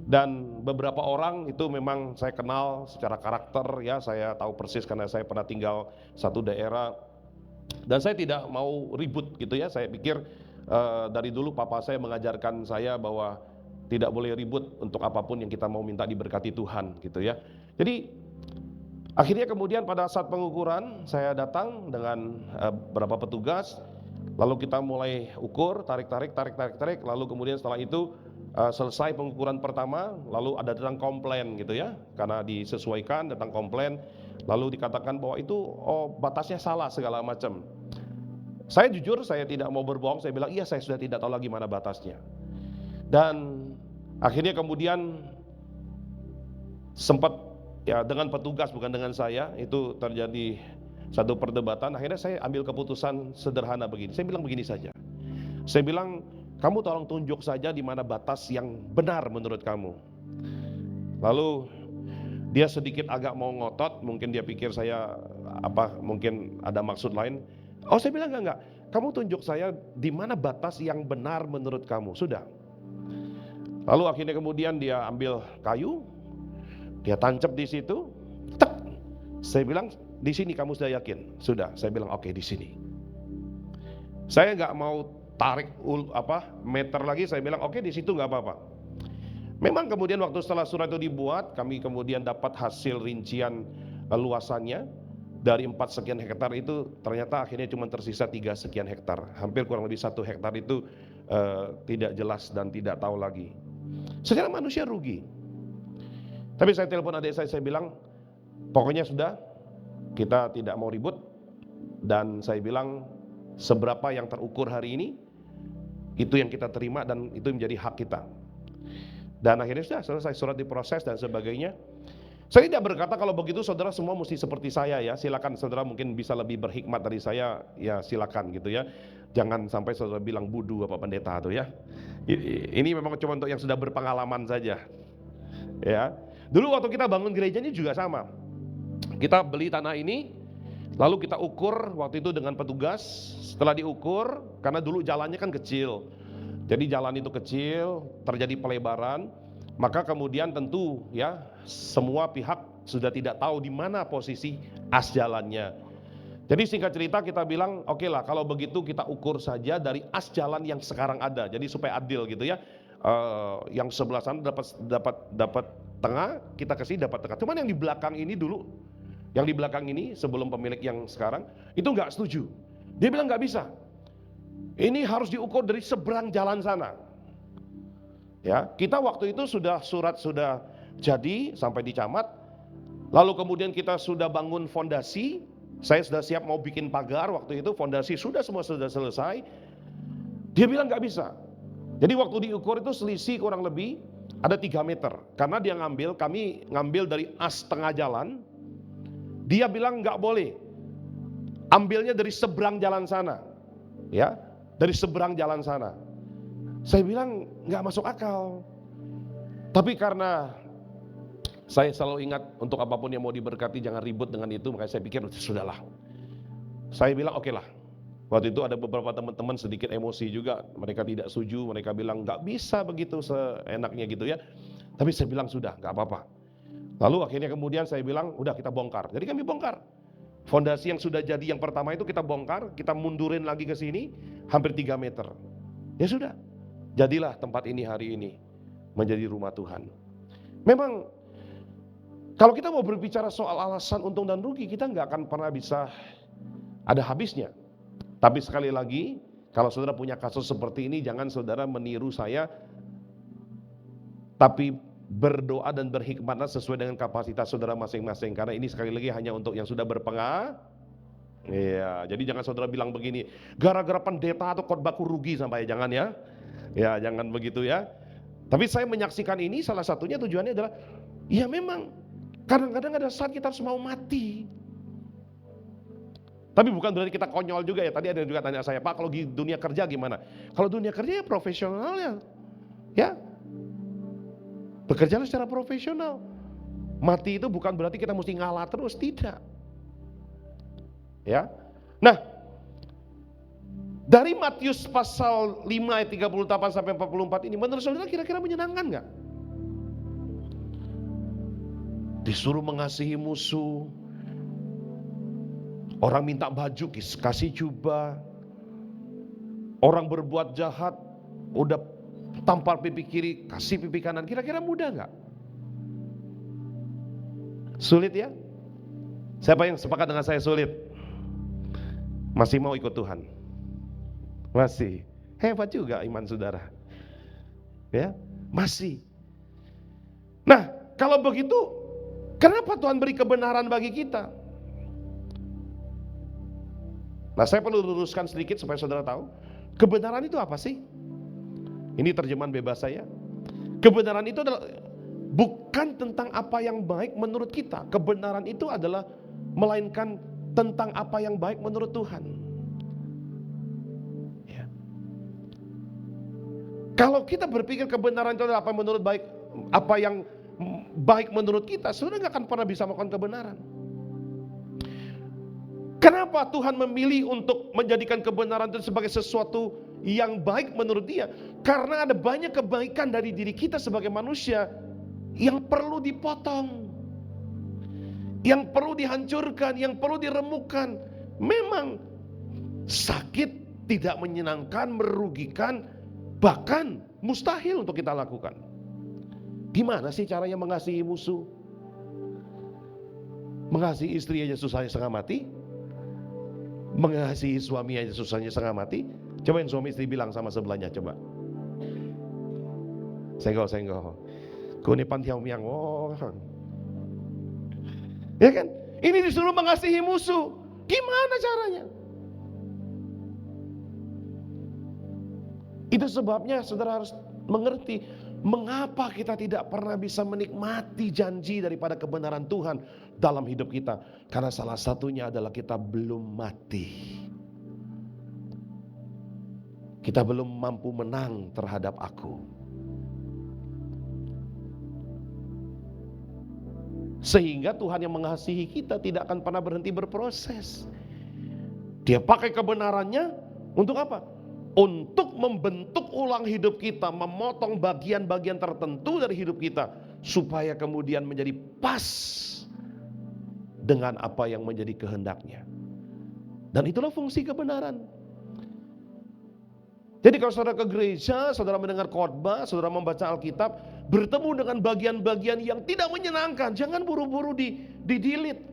dan beberapa orang itu memang saya kenal secara karakter ya, saya tahu persis karena saya pernah tinggal satu daerah, dan saya tidak mau ribut gitu ya. Saya pikir dari dulu papa saya mengajarkan saya bahwa tidak boleh ribut untuk apapun yang kita mau minta diberkati Tuhan gitu ya. Jadi akhirnya kemudian pada saat pengukuran saya datang dengan beberapa petugas, lalu kita mulai ukur, tarik, lalu kemudian setelah itu selesai pengukuran pertama, lalu ada datang komplain gitu ya, karena disesuaikan, datang komplain, lalu dikatakan bahwa itu batasnya salah segala macam. Saya jujur, saya tidak mau berbohong, saya bilang iya, saya sudah tidak tahu lagi mana batasnya. Dan akhirnya kemudian sempat ya dengan petugas, bukan dengan saya, itu terjadi satu perdebatan. Akhirnya saya ambil keputusan sederhana begini. Saya bilang begini saja. Saya bilang, kamu tolong tunjuk saja di mana batas yang benar menurut kamu. Lalu dia sedikit agak mau ngotot, mungkin dia pikir saya mungkin ada maksud lain. Saya bilang enggak. Kamu tunjuk saya di mana batas yang benar menurut kamu. Sudah. Lalu akhirnya kemudian dia ambil kayu, dia tancap di situ, tek. Saya bilang, di sini kamu sudah yakin? Sudah. Saya bilang oke, di sini. Saya nggak mau tarik meter lagi. Saya bilang oke, di situ nggak apa-apa. Memang kemudian waktu setelah surat itu dibuat, kami kemudian dapat hasil rincian luasannya. Dari 4 sekian hektar itu ternyata akhirnya cuma tersisa 3 sekian hektar. Hampir kurang lebih 1 hektar itu tidak jelas dan tidak tahu lagi. Secara manusia rugi. Tapi saya telepon adik saya bilang, pokoknya sudah, kita tidak mau ribut. Dan saya bilang, seberapa yang terukur hari ini, itu yang kita terima dan itu menjadi hak kita. Dan akhirnya sudah selesai, surat diproses dan sebagainya. Saya tidak berkata kalau begitu saudara semua mesti seperti saya ya. Silakan saudara mungkin bisa lebih berhikmat dari saya, ya silakan gitu ya. Jangan sampai saudara bilang budu apa pendeta tuh ya. Ini memang cuma untuk yang sudah berpengalaman saja. Ya. Dulu waktu kita bangun gereja ini juga sama. Kita beli tanah ini, lalu kita ukur waktu itu dengan petugas. Setelah diukur, karena dulu jalannya kan kecil, jadi jalan itu kecil, terjadi pelebaran, maka kemudian tentu ya semua pihak sudah tidak tahu di mana posisi as jalannya. Jadi singkat cerita kita bilang oke lah, kalau begitu kita ukur saja dari as jalan yang sekarang ada, jadi supaya adil gitu ya. Yang sebelah sana dapat tengah, kita kasih dapat tengah. Cuman yang di belakang ini dulu, yang di belakang ini sebelum pemilik yang sekarang itu nggak setuju. Dia bilang nggak bisa. Ini harus diukur dari seberang jalan sana. Ya, kita waktu itu surat sudah jadi sampai di camat. Lalu kemudian kita sudah bangun fondasi. Saya sudah siap mau bikin pagar waktu itu, fondasi semua sudah selesai. Dia bilang nggak bisa. Jadi waktu diukur itu selisih kurang lebih ada 3 meter. Karena dia kami ngambil dari as tengah jalan. Dia bilang nggak boleh. Ambilnya dari seberang jalan sana. Ya, dari seberang jalan sana. Saya bilang nggak masuk akal. Tapi karena saya selalu ingat untuk apapun yang mau diberkati jangan ribut dengan itu, makanya saya pikir sudahlah. Saya bilang oke lah. Waktu itu ada beberapa teman-teman sedikit emosi juga, mereka tidak setuju, mereka bilang nggak bisa begitu seenaknya gitu ya. Tapi saya bilang sudah, nggak apa-apa. Lalu akhirnya kemudian saya bilang udah kita bongkar. Jadi kami bongkar. Fondasi yang sudah jadi yang pertama itu kita bongkar, kita mundurin lagi ke sini hampir 3 meter. Ya sudah. Jadilah tempat ini hari ini menjadi rumah Tuhan. Memang kalau kita mau berbicara soal alasan untung dan rugi, kita nggak akan pernah bisa ada habisnya. Tapi sekali lagi, Kalau saudara punya kasus seperti ini, jangan saudara meniru saya, tapi berdoa dan berhikmatlah sesuai dengan kapasitas saudara masing-masing. Karena ini sekali lagi hanya untuk yang sudah berpengalaman. Iya, jadi jangan saudara bilang begini, gara-gara pendeta atau khotbahku rugi sampai, jangan ya. Ya, jangan begitu ya. Tapi saya menyaksikan ini, salah satunya tujuannya adalah, ya memang kadang-kadang ada saat kita harus mau mati. Tapi bukan berarti kita konyol juga ya. Tadi ada yang juga tanya saya, Pak, kalau di dunia kerja gimana? Kalau dunia kerja ya profesional ya. Bekerjalah secara profesional. Mati itu bukan berarti kita mesti ngalah terus, tidak. Ya. Nah, dari Matius pasal 5 ayat 38 sampai 44 ini, menurut saudara kira-kira menyenangkan nggak? Disuruh mengasihi musuh, orang minta baju kasih jubah, orang berbuat jahat udah tampar pipi kiri kasih pipi kanan. Kira-kira mudah nggak? Sulit ya? Siapa yang sepakat dengan saya sulit? Masih mau ikut Tuhan? Masih. Hebat juga iman saudara. Ya, masih. Nah, kalau begitu, kenapa Tuhan beri kebenaran bagi kita? Nah, saya perlu luruskan sedikit supaya saudara tahu. Kebenaran itu apa sih? Ini terjemahan bebas saya. Kebenaran itu adalah bukan tentang apa yang baik menurut kita. Kebenaran itu adalah melainkan tentang apa yang baik menurut Tuhan. Ya. Kalau kita berpikir kebenaran itu adalah apa yang baik menurut kita, saudara nggak akan pernah bisa melakukan kebenaran. Kenapa Tuhan memilih untuk menjadikan kebenaran itu sebagai sesuatu yang baik menurut Dia? Karena ada banyak kebaikan dari diri kita sebagai manusia yang perlu dipotong, yang perlu dihancurkan, yang perlu diremukkan. Memang sakit, tidak menyenangkan, merugikan, bahkan mustahil untuk kita lakukan. Gimana sih caranya mengasihi musuh? Mengasihi istri aja susahnya setengah mati, mengasihi suami aja susahnya setengah mati. Cobain suami istri bilang sama sebelahnya, coba. Senggol. Kunipan tiang miang. Ya kan? Ini disuruh mengasihi musuh. Gimana caranya? Itu sebabnya saudara harus mengerti mengapa kita tidak pernah bisa menikmati janji daripada kebenaran Tuhan dalam hidup kita. Karena salah satunya adalah kita belum mati. Kita belum mampu menang terhadap aku. Sehingga Tuhan yang mengasihi kita tidak akan pernah berhenti berproses. Dia pakai kebenarannya untuk apa? Untuk membentuk ulang hidup kita, memotong bagian-bagian tertentu dari hidup kita, supaya kemudian menjadi pas dengan apa yang menjadi kehendaknya. Dan itulah fungsi kebenaran. Jadi kalau saudara ke gereja, saudara mendengar khotbah, saudara membaca Alkitab, bertemu dengan bagian-bagian yang tidak menyenangkan, jangan buru-buru di-delete.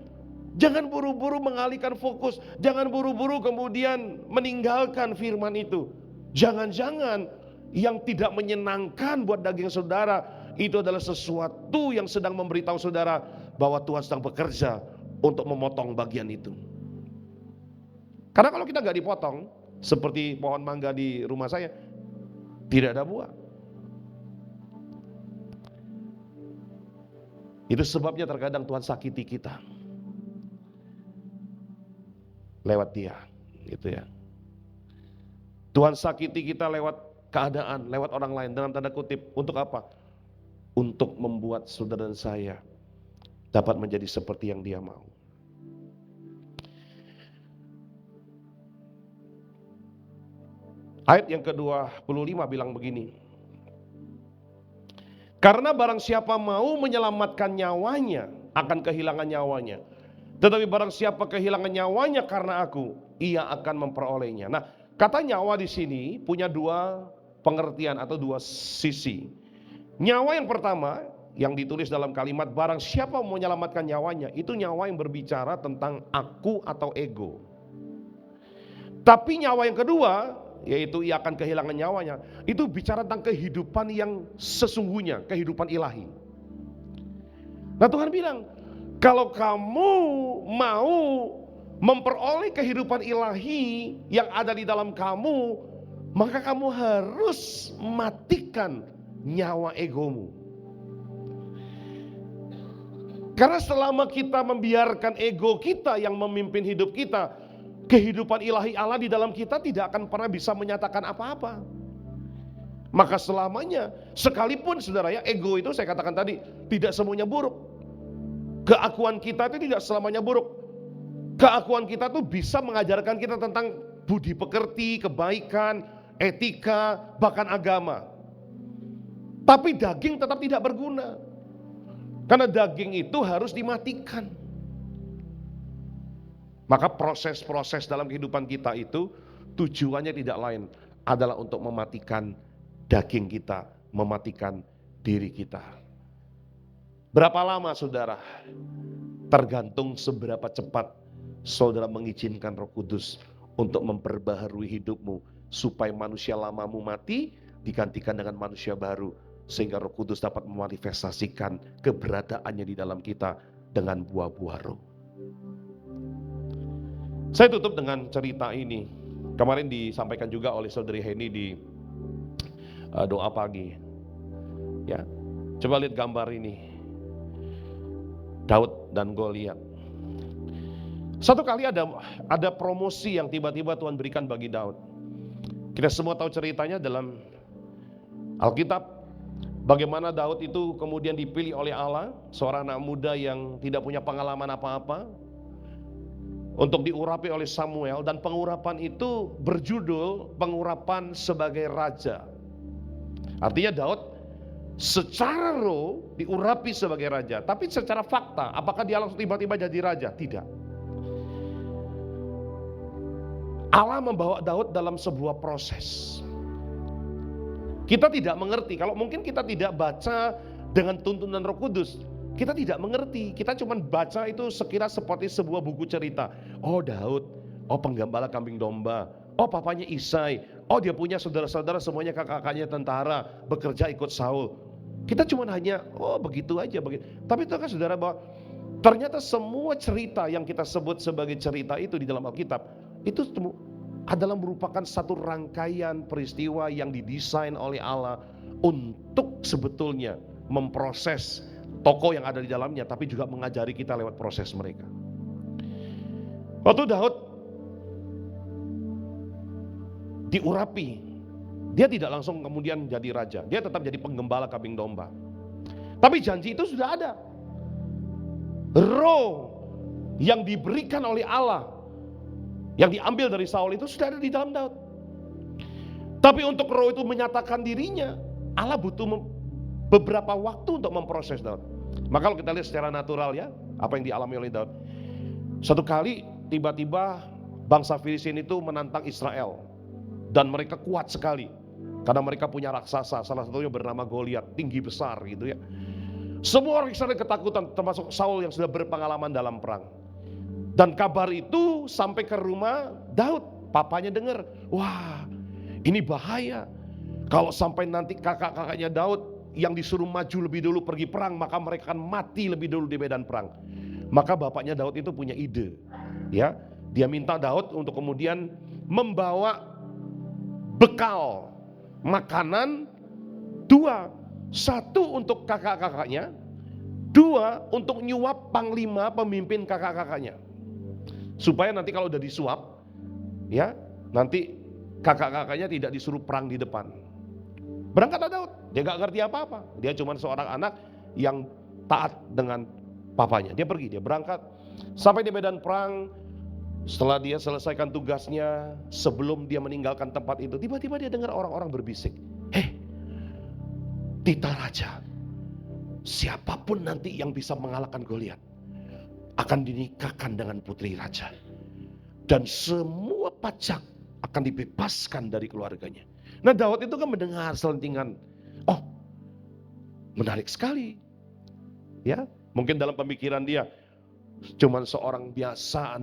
Jangan buru-buru mengalihkan fokus, jangan buru-buru kemudian meninggalkan firman itu. Jangan-jangan yang tidak menyenangkan buat daging saudara itu adalah sesuatu yang sedang memberitahu saudara bahwa Tuhan sedang bekerja untuk memotong bagian itu. Karena kalau kita nggak dipotong, seperti pohon mangga di rumah saya, tidak ada buah. Itu sebabnya terkadang Tuhan sakiti kita lewat Dia, gitu ya. Tuhan sakiti kita lewat keadaan, lewat orang lain, dalam tanda kutip. Untuk apa? Untuk membuat saudara dan saya dapat menjadi seperti yang Dia mau. Ayat yang ke-25 bilang begini. Karena barang siapa mau menyelamatkan nyawanya akan kehilangan nyawanya. Tetapi barang siapa kehilangan nyawanya karena aku, ia akan memperolehnya. Nah, kata nyawa di sini punya dua pengertian atau dua sisi. Nyawa yang pertama yang ditulis dalam kalimat barang siapa mau menyelamatkan nyawanya, itu nyawa yang berbicara tentang aku atau ego. Tapi nyawa yang kedua yaitu ia akan kehilangan nyawanya, itu bicara tentang kehidupan yang sesungguhnya, kehidupan ilahi. Nah Tuhan bilang, kalau kamu mau memperoleh kehidupan ilahi yang ada di dalam kamu, maka kamu harus matikan nyawa egomu. Karena selama kita membiarkan ego kita yang memimpin hidup kita, kehidupan ilahi Allah di dalam kita tidak akan pernah bisa menyatakan apa-apa. Maka selamanya, sekalipun saudara ya, ego itu saya katakan tadi tidak semuanya buruk. Keakuan kita itu tidak selamanya buruk. Keakuan kita tuh bisa mengajarkan kita tentang budi pekerti, kebaikan, etika, bahkan agama. Tapi daging tetap tidak berguna. Karena daging itu harus dimatikan. Maka proses-proses dalam kehidupan kita itu tujuannya tidak lain adalah untuk mematikan daging kita, mematikan diri kita. Berapa lama saudara? Tergantung seberapa cepat saudara mengizinkan Roh Kudus untuk memperbaharui hidupmu, supaya manusia lamamu mati digantikan dengan manusia baru, sehingga Roh Kudus dapat memanifestasikan keberadaannya di dalam kita dengan buah-buah roh. Saya tutup dengan cerita ini. Kemarin disampaikan juga oleh Saudari Heni di doa pagi. Ya, coba lihat gambar ini. Daud dan Goliat. Satu kali ada promosi yang tiba-tiba Tuhan berikan bagi Daud. Kita semua tahu ceritanya dalam Alkitab, bagaimana Daud itu kemudian dipilih oleh Allah, seorang anak muda yang tidak punya pengalaman apa-apa, untuk diurapi oleh Samuel, dan pengurapan itu berjudul pengurapan sebagai raja. Artinya Daud secara roh diurapi sebagai raja, tapi secara fakta apakah dia langsung tiba-tiba jadi raja? Tidak. Allah membawa Daud dalam sebuah proses. Kita tidak mengerti, kalau mungkin kita tidak baca dengan tuntunan Roh Kudus, kita tidak mengerti. Kita cuma baca itu sekira seperti sebuah buku cerita. Oh Daud, oh penggembala kambing domba, oh papanya Isai, oh dia punya saudara-saudara semuanya kakak-kakaknya tentara, bekerja ikut Saul. Kita cuma hanya, oh begitu aja. Begitu. Tapi itu kan saudara bahwa ternyata semua cerita yang kita sebut sebagai cerita itu di dalam Alkitab, itu adalah merupakan satu rangkaian peristiwa yang didesain oleh Allah untuk sebetulnya memproses tokoh yang ada di dalamnya, tapi juga mengajari kita lewat proses mereka. Waktu Daud diurapi, dia tidak langsung kemudian jadi raja, dia tetap jadi penggembala kambing domba. Tapi janji itu sudah ada. Roh yang diberikan oleh Allah, yang diambil dari Saul itu sudah ada di dalam Daud. Tapi untuk roh itu menyatakan dirinya, Allah butuh beberapa waktu untuk memproses Daud. Maka kalau kita lihat secara natural ya, apa yang dialami oleh Daud. Satu kali tiba-tiba bangsa Filistin itu menantang Israel. Dan mereka kuat sekali. Karena mereka punya raksasa, salah satunya bernama Goliat, tinggi besar gitu ya. Semua orang Israel ketakutan, termasuk Saul yang sudah berpengalaman dalam perang. Dan kabar itu sampai ke rumah Daud. Papanya dengar, wah ini bahaya. Kalau sampai nanti kakak-kakaknya Daud yang disuruh maju lebih dulu pergi perang, maka mereka akan mati lebih dulu di medan perang. Maka bapaknya Daud itu punya ide. Ya, dia minta Daud untuk kemudian membawa bekal makanan dua. Satu untuk kakak-kakaknya, dua untuk nyuap panglima pemimpin kakak-kakaknya. Supaya nanti kalau udah disuap, ya nanti kakak-kakaknya tidak disuruh perang di depan. Berangkatlah Daud, dia gak ngerti apa-apa. Dia cuma seorang anak yang taat dengan papanya. Dia pergi, dia berangkat. Sampai di medan perang, setelah dia selesaikan tugasnya, sebelum dia meninggalkan tempat itu, tiba-tiba dia dengar orang-orang berbisik. Tita raja, siapapun nanti yang bisa mengalahkan Goliat akan dinikahkan dengan putri raja. Dan semua pajak akan dibebaskan dari keluarganya. Nah Daud itu kan mendengar selentingan, oh menarik sekali. Ya, mungkin dalam pemikiran dia, cuman seorang biasa,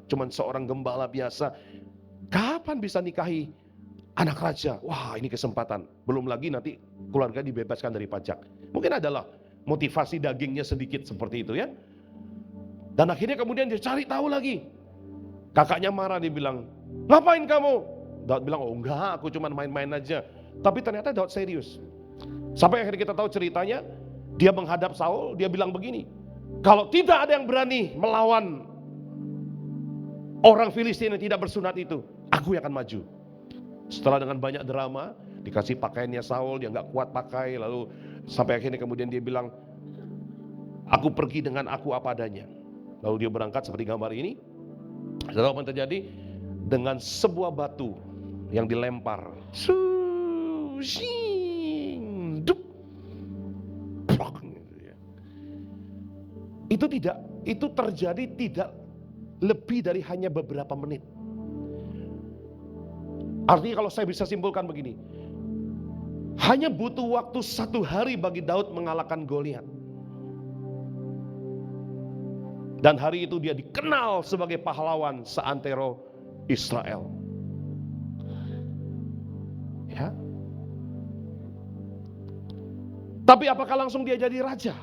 cuman seorang gembala biasa, kapan bisa nikahi anak raja. Wah, ini kesempatan. Belum lagi nanti keluarga dibebaskan dari pajak. Mungkin adalah motivasi dagingnya sedikit seperti itu ya. Dan akhirnya kemudian dia cari tahu lagi. Kakaknya marah, dia bilang, ngapain kamu? Daud bilang, oh enggak, aku cuma main-main aja. Tapi ternyata Daud serius. Sampai akhirnya kita tahu ceritanya, dia menghadap Saul, dia bilang begini, kalau tidak ada yang berani melawan orang Filistin yang tidak bersunat itu, aku yang akan maju. Setelah dengan banyak drama, dikasih pakaiannya Saul, dia nggak kuat pakai, lalu sampai akhirnya kemudian dia bilang, aku pergi dengan aku apa adanya. Lalu dia berangkat seperti gambar ini. Saudara, apa yang terjadi? Dengan sebuah batu yang dilempar, itu terjadi tidak lebih dari hanya beberapa menit. Artinya kalau saya bisa simpulkan begini, hanya butuh waktu 1 hari bagi Daud mengalahkan Goliat. Dan hari itu dia dikenal sebagai pahlawan seantero Israel. Ya. Tapi apakah langsung dia jadi raja?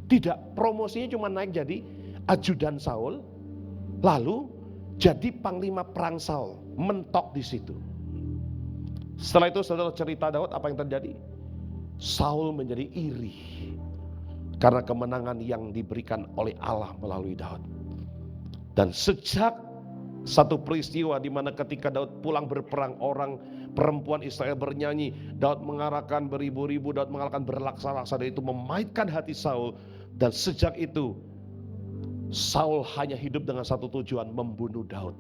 Tidak, promosinya cuma naik jadi ajudan Saul, lalu jadi panglima perang Saul, mentok di situ. Setelah itu saudara cerita Daud apa yang terjadi? Saul menjadi iri karena kemenangan yang diberikan oleh Allah melalui Daud. Dan sejak satu peristiwa di mana ketika Daud pulang berperang, orang perempuan Israel bernyanyi, Daud mengarahkan beribu-ribu, Daud mengalahkan berlaksa-laksa, dan itu memainkan hati Saul. Dan sejak itu Saul hanya hidup dengan satu tujuan, membunuh Daud.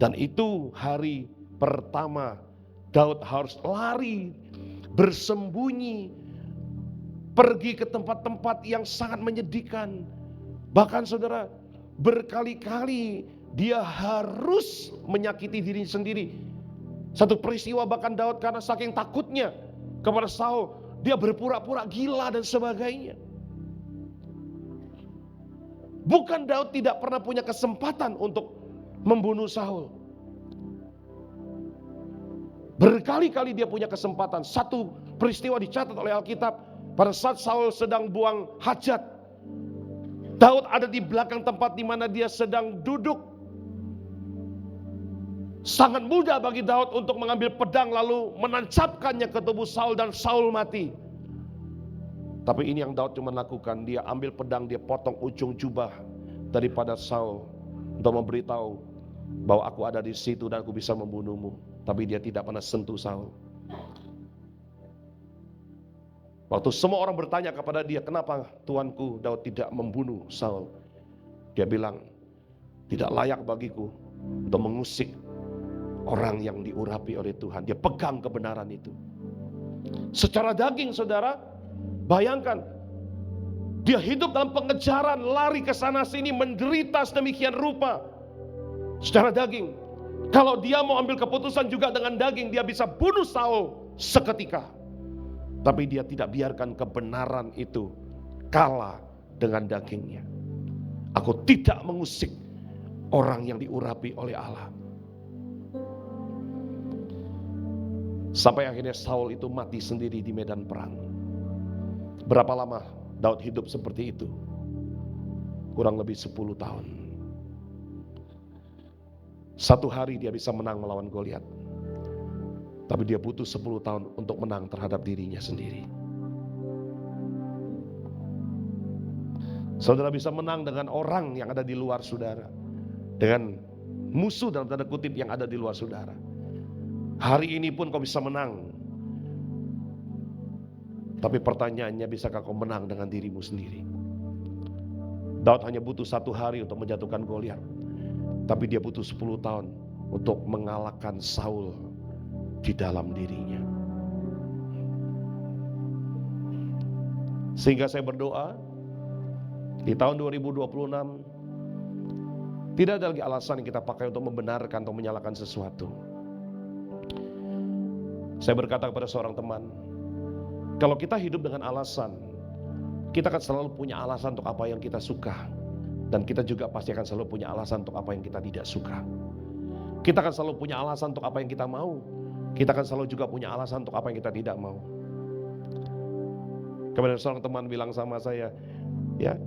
Dan itu hari pertama Daud harus lari, bersembunyi, pergi ke tempat-tempat yang sangat menyedihkan. Bahkan saudara, berkali-kali dia harus menyakiti diri sendiri. Satu peristiwa bahkan Daud karena saking takutnya kepada Saul, dia berpura-pura gila dan sebagainya. Bukan Daud tidak pernah punya kesempatan untuk membunuh Saul. Berkali-kali dia punya kesempatan. Satu peristiwa dicatat oleh Alkitab, pada saat Saul sedang buang hajat, Daud ada di belakang tempat di mana dia sedang duduk. Sangat mudah bagi Daud untuk mengambil pedang lalu menancapkannya ke tubuh Saul dan Saul mati. Tapi ini yang Daud cuma lakukan, dia ambil pedang, dia potong ujung jubah daripada Saul untuk memberitahu bahwa aku ada di situ dan aku bisa membunuhmu. Tapi dia tidak pernah sentuh Saul. Waktu semua orang bertanya kepada dia, kenapa tuanku Daud tidak membunuh Saul? Dia bilang, tidak layak bagiku untuk mengusik orang yang diurapi oleh Tuhan. Dia pegang kebenaran itu. Secara daging saudara, bayangkan, dia hidup dalam pengejaran, lari ke sana sini, menderita sedemikian rupa. Secara daging, kalau dia mau ambil keputusan juga dengan daging, dia bisa bunuh Saul seketika. Tapi dia tidak biarkan kebenaran itu kalah dengan dagingnya. Aku tidak mengusik orang yang diurapi oleh Allah. Sampai akhirnya Saul itu mati sendiri di medan perang. Berapa lama Daud hidup seperti itu? Kurang lebih 10 tahun. Satu hari dia bisa menang melawan Goliat. Tapi dia butuh 10 tahun untuk menang terhadap dirinya sendiri. Saudara bisa menang dengan orang yang ada di luar saudara. Dengan musuh dalam tanda kutip yang ada di luar saudara. Hari ini pun kau bisa menang. Tapi pertanyaannya, bisakah kau menang dengan dirimu sendiri? Daud hanya butuh 1 hari untuk menjatuhkan Goliat. Tapi dia butuh 10 tahun untuk mengalahkan Saul di dalam dirinya. Sehingga saya berdoa, di tahun 2026 tidak ada lagi alasan yang kita pakai untuk membenarkan atau menyalahkan sesuatu. Saya berkata kepada seorang teman, kalau kita hidup dengan alasan, kita akan selalu punya alasan untuk apa yang kita suka. Dan kita juga pasti akan selalu punya alasan untuk apa yang kita tidak suka. Kita akan selalu punya alasan untuk apa yang kita mau. Kita akan selalu juga punya alasan untuk apa yang kita tidak mau. Kemudian seorang teman bilang sama saya, ya,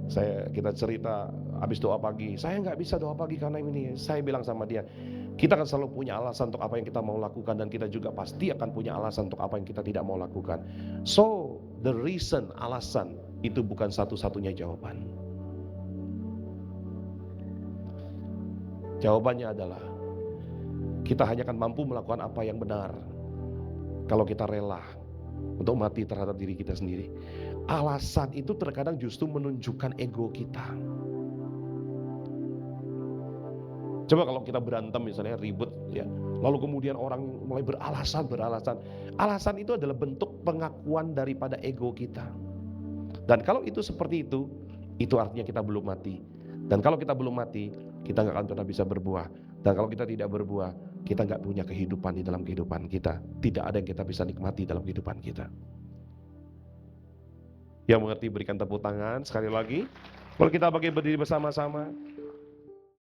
kita cerita habis doa pagi, saya nggak bisa doa pagi karena ini. Saya bilang sama dia, kita akan selalu punya alasan untuk apa yang kita mau lakukan, dan kita juga pasti akan punya alasan untuk apa yang kita tidak mau lakukan. So, the reason, alasan itu bukan satu-satunya jawaban. Jawabannya adalah kita hanya akan mampu melakukan apa yang benar kalau kita rela untuk mati terhadap diri kita sendiri. Alasan itu terkadang justru menunjukkan ego kita. Coba kalau kita berantem misalnya, ribut ya, lalu kemudian orang mulai beralasan. Alasan itu adalah bentuk pengakuan daripada ego kita. Dan kalau itu seperti itu artinya kita belum mati. Dan kalau kita belum mati, kita nggak akan pernah bisa berbuah. Dan kalau kita tidak berbuah, kita nggak punya kehidupan di dalam kehidupan kita. Tidak ada yang kita bisa nikmati dalam kehidupan kita. Yang mengerti berikan tepuk tangan sekali lagi. Kalau kita bagi berdiri bersama-sama.